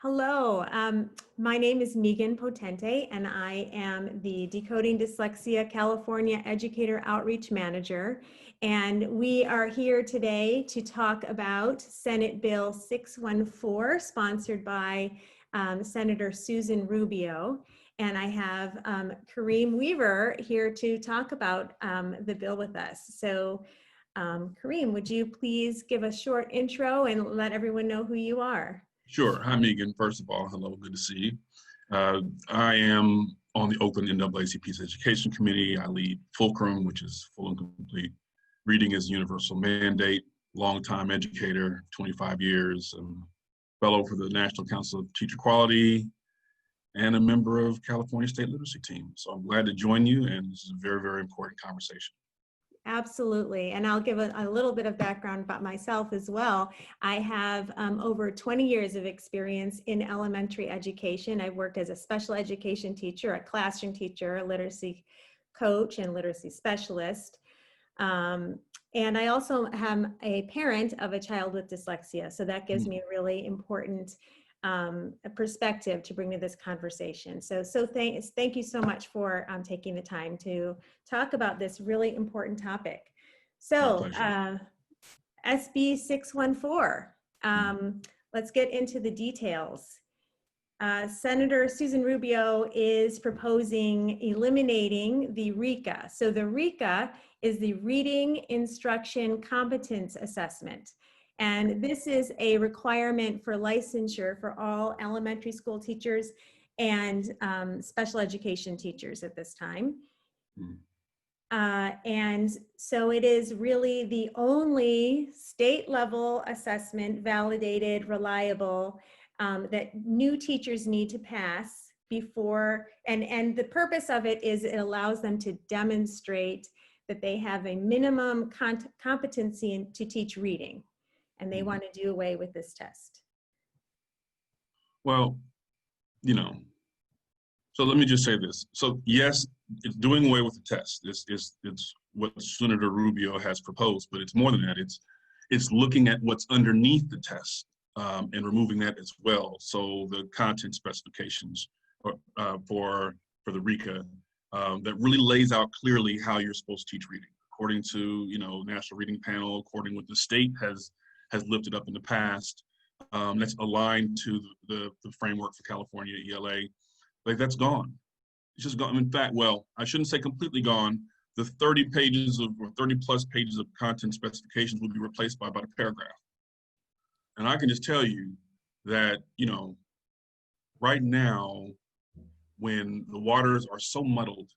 Hello, my name is Megan Potente, and I am the Decoding Dyslexia California Educator Outreach Manager. And we are here today to talk about Senate Bill 614, sponsored by Senator Susan Rubio. And I have Kareem Weaver here to talk about the bill with us. So Kareem, would you please give a short intro and let everyone know who you are? Sure. Hi, Megan. First of all, hello. Good to see you. I am on the Oakland NAACP's Education Committee. I lead Fulcrum, which is full and complete reading as universal mandate, longtime educator, 25 years, fellow for the National Council of Teacher Quality, and a member of California State Literacy Team. So I'm glad to join you, and this is a very, very important conversation. Absolutely. And I'll give a little bit of background about myself as well. I have over 20 years of experience in elementary education. I've worked as a special education teacher, a classroom teacher, a literacy coach, and literacy specialist. And I also am a parent of a child with dyslexia. So that gives me a really important perspective to bring to this conversation. So thank you so much for taking the time to talk about this really important topic. So SB 614, let's get into the details. Senator Susan Rubio is proposing eliminating the RICA. So the RICA is the Reading Instruction Competence Assessment. And this is a requirement for licensure for all elementary school teachers and special education teachers at this time. And so it is really the only state level assessment, validated, reliable, that new teachers need to pass before, and the purpose of it is it allows them to demonstrate that they have a minimum competency to teach reading. And they want to do away with this test. Well, so let me just say this. So yes, it's doing away with the test. It's what Senator Rubio has proposed, but it's more than that. It's looking at what's underneath the test and removing that as well. So the content specifications for the RICA that really lays out clearly how you're supposed to teach reading, according to National Reading Panel, according to what the state has lifted up in the past. That's aligned to the framework for California ELA. Like, that's gone. It's just gone. In fact, well, I shouldn't say completely gone. The 30 pages or 30 plus pages of content specifications will be replaced by about a paragraph. And I can just tell you that, right now, when the waters are so muddled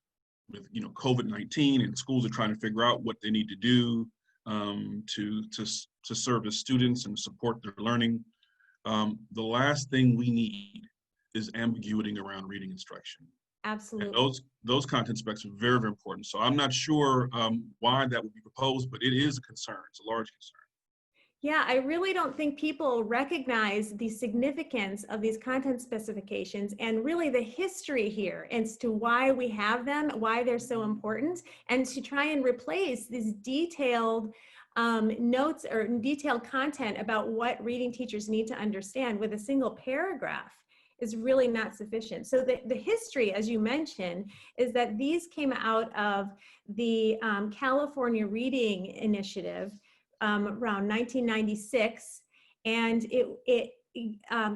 with, COVID-19 and schools are trying to figure out what they need to do to serve as students and support their learning, the last thing we need is ambiguity around reading instruction. Absolutely. And those content specs are very, very important. So I'm not sure why that would be proposed, but it is a concern. It's a large concern. Yeah, I really don't think people recognize the significance of these content specifications and really the history here as to why we have them, why they're so important, and to try and replace these detailed notes or detailed content about what reading teachers need to understand with a single paragraph is really not sufficient. So the history, as you mentioned, is that these came out of the California Reading Initiative around 1996, and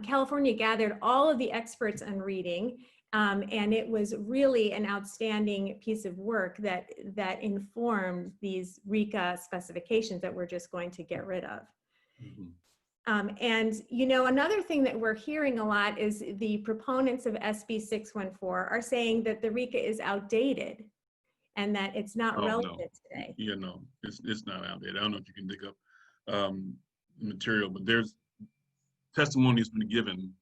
California gathered all of the experts on reading, and it was really an outstanding piece of work that informed these RICA specifications that we're just going to get rid of. And another thing that we're hearing a lot is the proponents of SB 614 are saying that the RICA is outdated and that it's not relevant today. Yeah, no, it's not outdated. I don't know if you can dig up material, but there's testimony has been given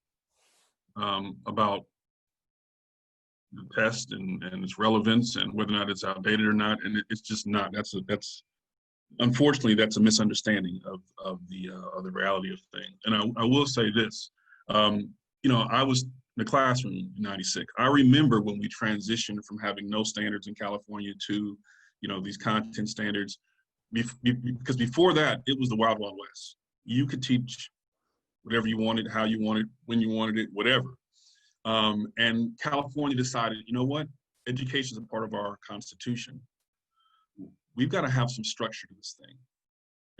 about the test and its relevance and whether or not it's outdated or not, and it's just not. Unfortunately, that's a misunderstanding of the reality of things. And I will say this, I was in the classroom in '96. I remember when we transitioned from having no standards in California to, these content standards, because before that, it was the Wild Wild West. You could teach whatever you wanted, how you wanted, when you wanted it, whatever. And California decided, you know what? Education is a part of our Constitution. We've got to have some structure to this thing.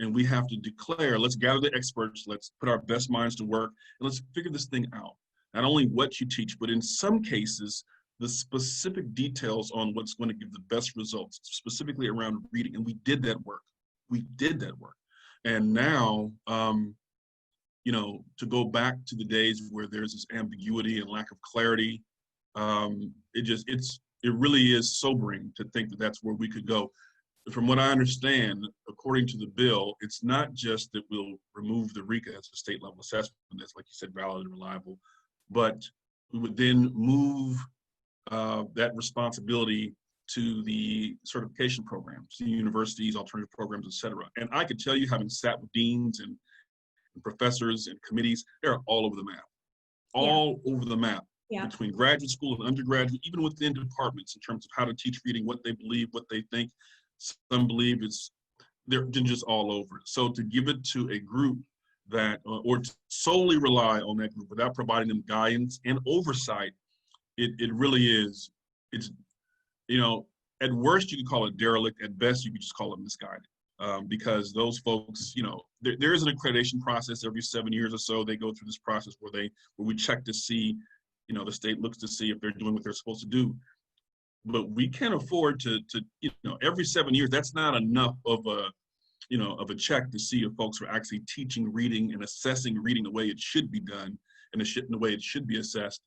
And we have to declare, let's gather the experts, let's put our best minds to work, and let's figure this thing out. Not only what you teach, but in some cases, the specific details on what's going to give the best results, specifically around reading. And we did that work. We did that work. And now, you know, to go back to the days where there's this ambiguity and lack of clarity, it really is sobering to think that that's where we could go. From what I understand, according to the bill, it's not just that we'll remove the RICA as a state level assessment, that's, like you said, valid and reliable, but we would then move that responsibility to the certification programs, the universities, alternative programs, et cetera. And I could tell you, having sat with deans and professors and committees, they're all over the map, over the map. Yeah. Between graduate school and undergraduate, even within departments in terms of how to teach reading, what they believe, what they think. Some believe they're just all over it. So to give it to a group that, or to solely rely on that group without providing them guidance and oversight, it really is, it's, you know, at worst you could call it derelict, at best you could just call it misguided. Because those folks, you know, there is an accreditation process every 7 years or so. They go through this process where we check to see, you know, the state looks to see if they're doing what they're supposed to do. But we can't afford to, you know, every 7 years, that's not enough of a check to see if folks are actually teaching reading and assessing reading the way it should be done and the way it should be assessed,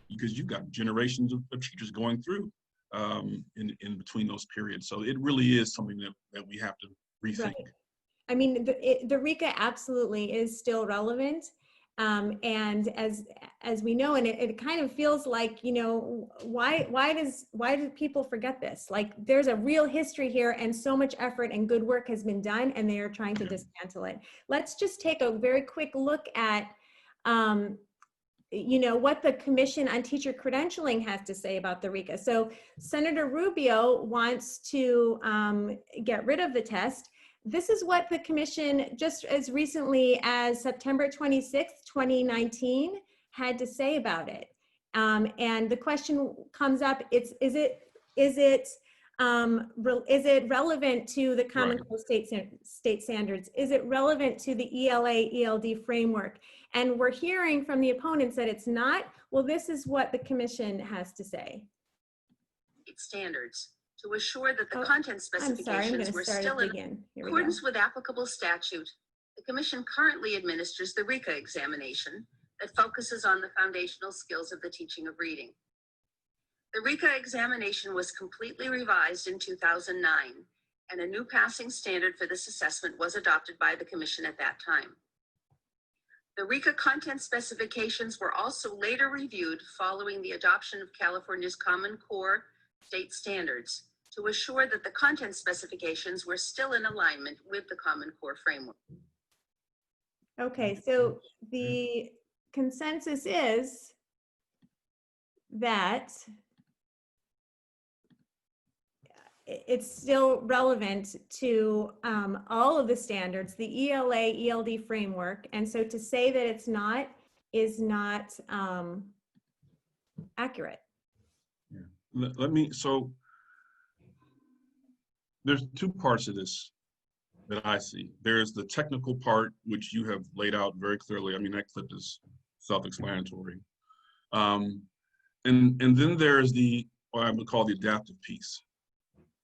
because you've got generations of teachers going through in between those periods. So it really is something that we have to rethink. Right. I mean, the RICA absolutely is still relevant. And as we know, and it kind of feels like, you know, why do people forget this? Like, there's a real history here, and so much effort and good work has been done, and they are trying to dismantle it. Let's just take a very quick look at, you know, what the Commission on Teacher Credentialing has to say about the RICA. So Senator Rubio wants to get rid of the test. This is what the Commission, just as recently as September 26th, 2019, had to say about it. And the question comes up: is it relevant to the Common Core state standards? Is it relevant to the ELA/ELD framework? And we're hearing from the opponents that it's not. Well, this is what the Commission has to say. Standards to assure that the content specifications were still in accordance with applicable statute. The Commission currently administers the RICA examination that focuses on the foundational skills of the teaching of reading. The RICA examination was completely revised in 2009, and a new passing standard for this assessment was adopted by the Commission at that time. The RICA content specifications were also later reviewed following the adoption of California's Common Core state standards to assure that the content specifications were still in alignment with the Common Core framework. Okay, so the consensus is that it's still relevant to all of the standards, the ELA/ELD framework, and so to say that it's not is not accurate. Yeah. So there's two parts of this that I see. There's the technical part, which you have laid out very clearly. I mean, that clip is self-explanatory. And then there's what I would call the adaptive piece.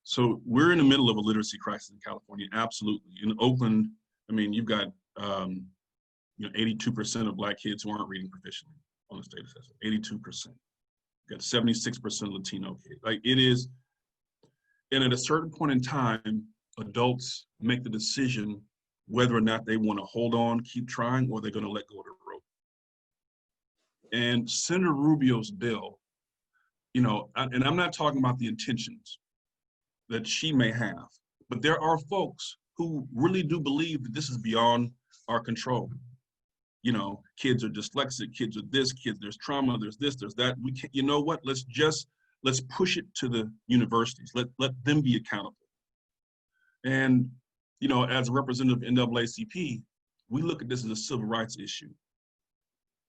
So we're in the middle of a literacy crisis in California, absolutely. In Oakland, I mean, you've got 82% of Black kids who aren't reading proficiently on the state assessment, 82%. You've got 76% Latino kids. Like, it is, and at a certain point in time, adults make the decision whether or not they want to hold on, keep trying, or they're going to let go of the rope. And Senator Rubio's bill, you know, and I'm not talking about the intentions that she may have, but there are folks who really do believe that this is beyond our control. You know, kids are dyslexic, kids are this, kids, there's trauma, there's this, there's that. We can't, you know what, let's push it to the universities. Let them be accountable. And, you know, as a representative of NAACP, we look at this as a civil rights issue.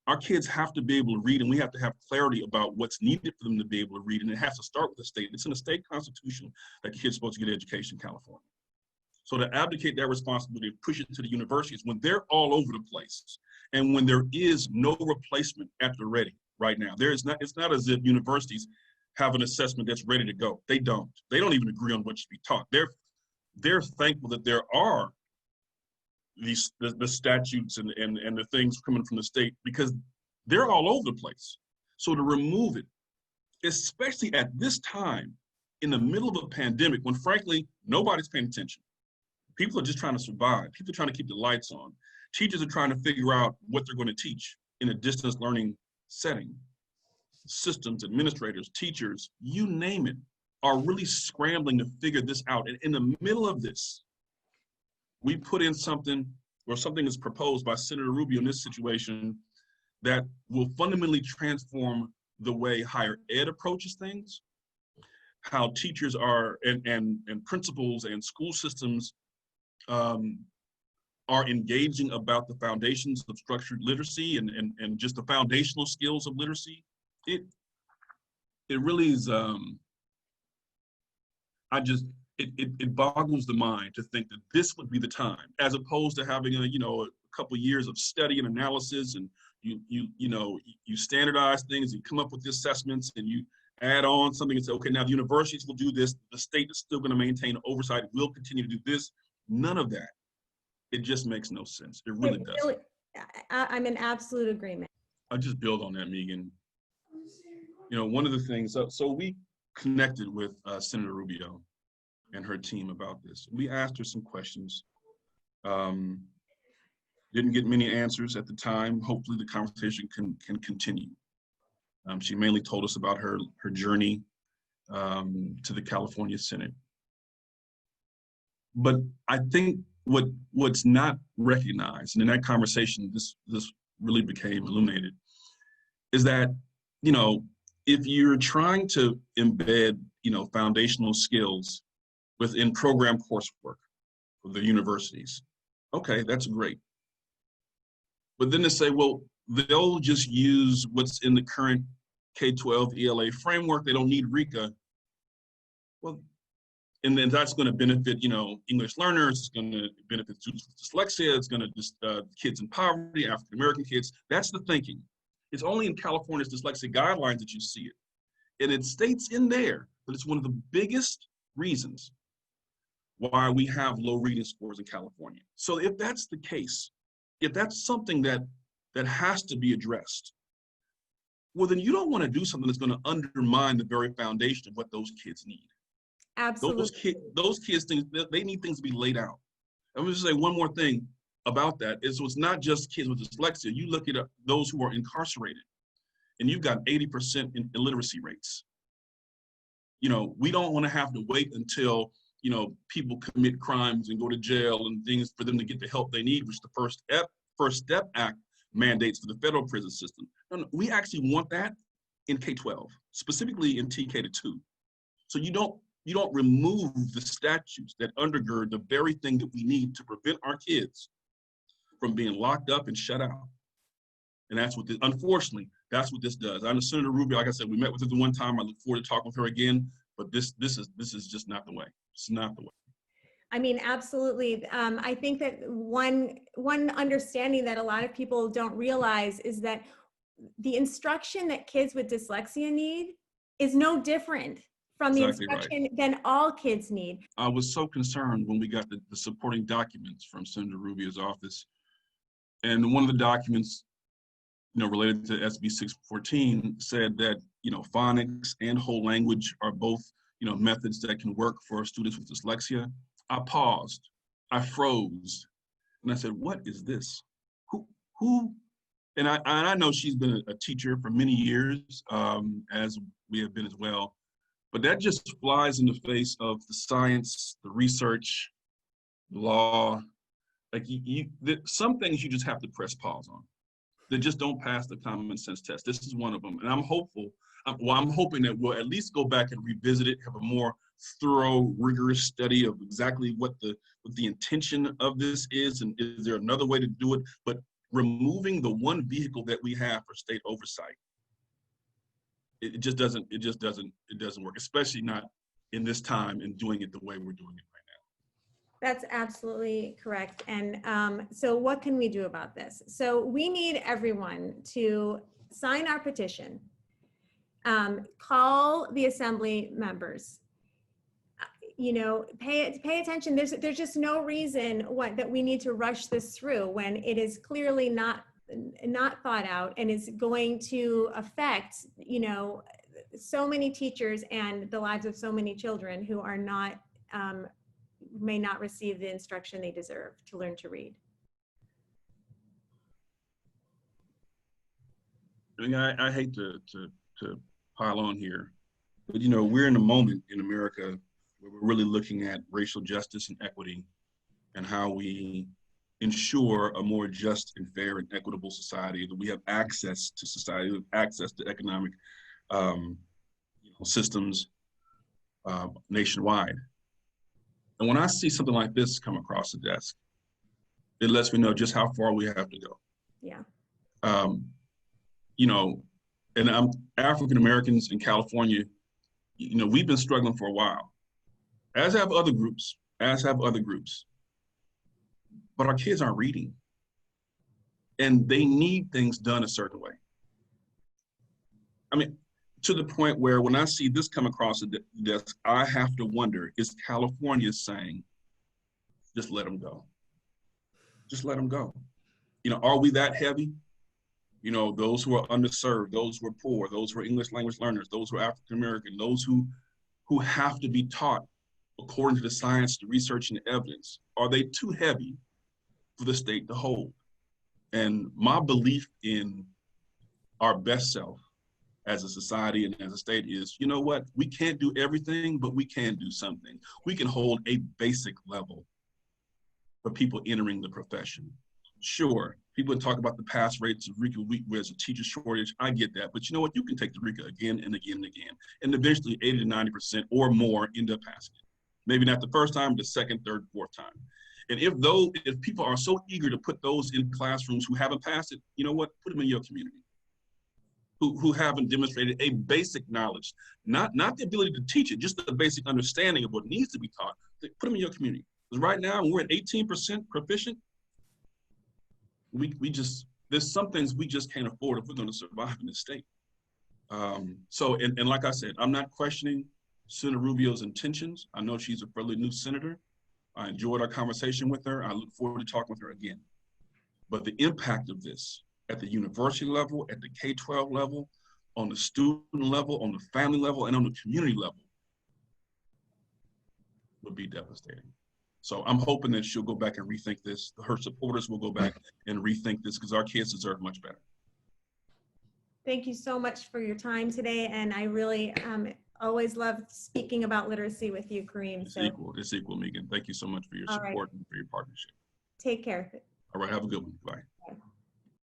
Our kids have to be able to read, and we have to have clarity about what's needed for them to be able to read, and it has to start with the state. It's in the state constitution that kids are supposed to get education in California. So to abdicate that responsibility, push it to the universities when they're all over the place, and when there is no replacement at the ready right now. It's not as if universities have an assessment that's ready to go. They don't. They don't even agree on what should be taught. They're thankful that there are the statutes and the things coming from the state, because they're all over the place. So to remove it, especially at this time, in the middle of a pandemic, when frankly, nobody's paying attention. People are just trying to survive. People are trying to keep the lights on. Teachers are trying to figure out what they're going to teach in a distance learning setting. Systems, administrators, teachers, you name it, are really scrambling to figure this out. And in the middle of this, we put in something, or something is proposed by Senator Rubio in this situation, that will fundamentally transform the way higher ed approaches things, how teachers are, and principals and school systems are engaging about the foundations of structured literacy and just the foundational skills of literacy. It really is, it boggles the mind to think that this would be the time, as opposed to having a couple years of study and analysis, and you standardize things, you come up with the assessments, and you add on something and say, okay, now the universities will do this, the state is still going to maintain oversight, we'll continue to do this. None of that. It just makes no sense. It really does. I'm in absolute agreement. I'll just build on that, Megan. One of the things, so we connected with Senator Rubio and her team about this. We asked her some questions. Didn't get many answers at the time. Hopefully the conversation can continue. She mainly told us about her journey to the California Senate. But I think what's not recognized, and in that conversation, this really became illuminated, is that, if you're trying to embed, foundational skills within program coursework for the universities, okay, that's great. But then to say, well, they'll just use what's in the current K-12 ELA framework, they don't need RICA. Well, and then that's going to benefit, English learners, it's going to benefit students with dyslexia, it's going to kids in poverty, African-American kids. That's the thinking. It's only in California's dyslexia guidelines that you see it. And it states in there that it's one of the biggest reasons why we have low reading scores in California. So if that's the case, if that's something that has to be addressed, well, then you don't want to do something that's going to undermine the very foundation of what those kids need. Absolutely. Those kids, they need things to be laid out. I'm going to say one more thing about that is, so it's not just kids with dyslexia. You look at those who are incarcerated, and you've got 80% in illiteracy rates. We don't want to have to wait until, people commit crimes and go to jail and things for them to get the help they need, which the First Step Act mandates for the federal prison system. No, we actually want that in K-12, specifically in TK to 2. So you don't remove the statutes that undergird the very thing that we need to prevent our kids from being locked up and shut out. And that's what unfortunately, that's what this does. I know Senator Rubio, like I said, we met with her the one time. I look forward to talking with her again, but this is just not the way. It's not the way. I mean, absolutely. I think that one understanding that a lot of people don't realize is that the instruction that kids with dyslexia need is no different from the instruction than all kids need. I was so concerned when we got the supporting documents from Senator Rubio's office. And one of the documents, related to SB 614 said that, phonics and whole language are both, methods that can work for students with dyslexia. I paused, I froze, and I said, what is this? Who? And I know she's been a teacher for many years, as we have been as well, but that just flies in the face of the science, the research, the law. Like some things you just have to press pause on. that just don't pass the common sense test. This is one of them. And I'm hopeful, I'm hoping that we'll at least go back and revisit it, have a more thorough, rigorous study of exactly what the intention of this is, and is there another way to do it? But removing the one vehicle that we have for state oversight, it just doesn't work, especially not in this time and doing it the way we're doing it right now. That's absolutely correct. And so what can we do about this? So we need everyone to sign our petition, call the assembly members, pay attention. There's just no reason that we need to rush this through when it is clearly not thought out and is going to affect, so many teachers and the lives of so many children who are not, may not receive the instruction they deserve to learn to read. I hate to pile on here, but we're in a moment in America where we're really looking at racial justice and equity and how we ensure a more just and fair and equitable society, that we have access to society, access to economic systems nationwide. And when I see something like this come across the desk, it lets me know just how far we have to go. Yeah. And I'm African Americans in California, we've been struggling for a while, as have other groups, but our kids aren't reading and they need things done a certain way. I mean, to the point where when I see this come across the desk, I have to wonder, is California saying, just let them go? Just let them go. Are we that heavy? Those who are underserved, those who are poor, those who are English language learners, those who are African American, those who have to be taught according to the science, the research, and the evidence, are they too heavy for the state to hold? And my belief in our best self as a society and as a state is, we can't do everything, but we can do something. We can hold a basic level for people entering the profession. Sure, people talk about the pass rates of RICA where's a teacher shortage. I get that, but you know what? You can take the RICA again and again and again, and eventually 80 to 90% or more end up passing it. Maybe not the first time, but the second, third, fourth time. And if people are so eager to put those in classrooms who haven't passed it, you know what? Put them in your community, who haven't demonstrated a basic knowledge, not the ability to teach it, just the basic understanding of what needs to be taught. Put them in your community. Because right now, when we're at 18% proficient, there's some things we just can't afford if we're going to survive in this state. And like I said, I'm not questioning Senator Rubio's intentions. I know she's a fairly new senator. I enjoyed our conversation with her. I look forward to talking with her again. But the impact of this at the university level, at the K-12 level, on the student level, on the family level, and on the community level would be devastating. So I'm hoping that she'll go back and rethink this. Her supporters will go back and rethink this because our kids deserve much better. Thank you so much for your time today. And I really always love speaking about literacy with you, Kareem. It's equal, Megan. Thank you so much for your support and for your partnership. Take care. All right, have a good one. Bye.